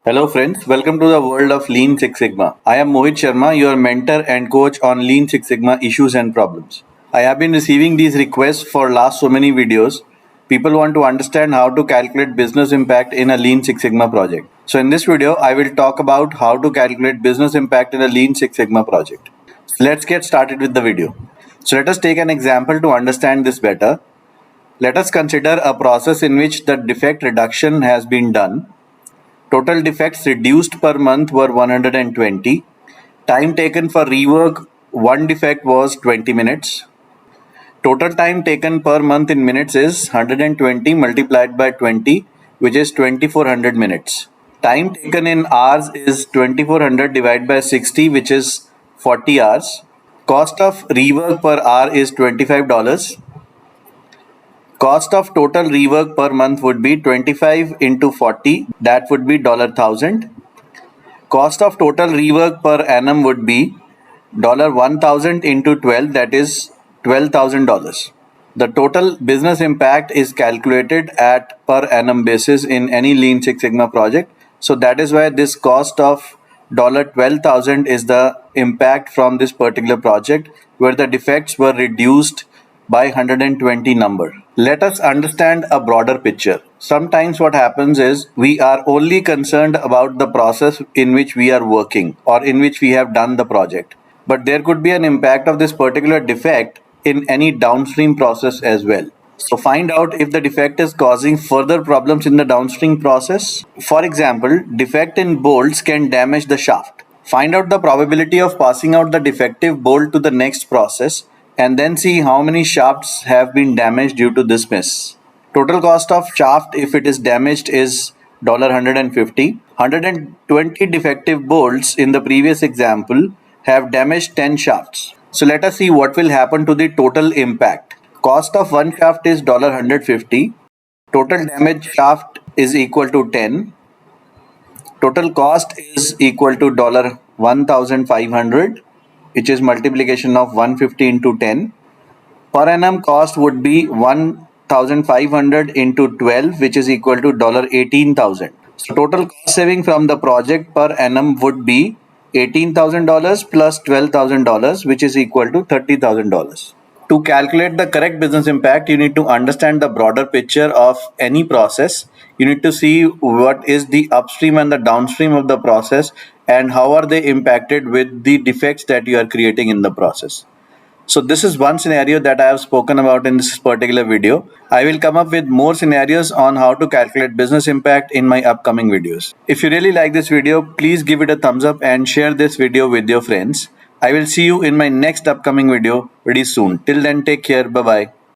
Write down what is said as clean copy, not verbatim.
Hello friends, welcome to the world of Lean Six Sigma. I am Mohit Sharma, your mentor and coach on Lean Six Sigma issues and problems. I have been receiving these requests for last so many videos. People want to understand how to calculate business impact in a Lean Six Sigma project. So in this video, I will talk about how to calculate business impact in a Lean Six Sigma project. So let's get started with the video. So let us take an example to understand this better. Let us consider a process in which the defect reduction has been done. Total defects reduced per month were 120. Time taken for rework one defect was 20 minutes. Total time taken per month in minutes is 120 multiplied by 20, which is 2400 minutes. Time taken in hours is 2400 divided by 60, which is 40 hours. Cost of rework per hour is $25. Cost of total rework per month would be 25 into 40, that would be $1,000. Cost of total rework per annum would be $1,000 into 12, that is $12,000. The total business impact is calculated at per annum basis in any Lean Six Sigma project. So that is why this cost of $12,000 is the impact from this particular project, where the defects were reduced by 120 number. Let us understand a broader picture. Sometimes what happens is we are only concerned about the process in which we are working or in which we have done the project. But there could be an impact of this particular defect in any downstream process as well. So find out if the defect is causing further problems in the downstream process. For example, defect in bolts can damage the shaft. Find out the probability of passing out the defective bolt to the next process and then see how many shafts have been damaged due to this miss. Total cost of shaft if it is damaged is $150. 120 defective bolts in the previous example have damaged 10 shafts. So let us see what will happen to the total impact. Cost of one shaft is $150. Total damaged shaft is equal to 10. Total cost is equal to $1,500, which is multiplication of 150 into 10. Per annum cost would be 1,500 into 12, which is equal to $18,000. So total cost saving from the project per annum would be $18,000 plus $12,000, which is equal to $30,000. To calculate the correct business impact, you need to understand the broader picture of any process. You need to see what is the upstream and the downstream of the process and how are they impacted with the defects that you are creating in the process. So this is one scenario that I have spoken about in this particular video. I will come up with more scenarios on how to calculate business impact in my upcoming videos. If you really like this video, please give it a thumbs up and share this video with your friends. I will see you in my next upcoming video very soon. Till then, take care. Bye-bye.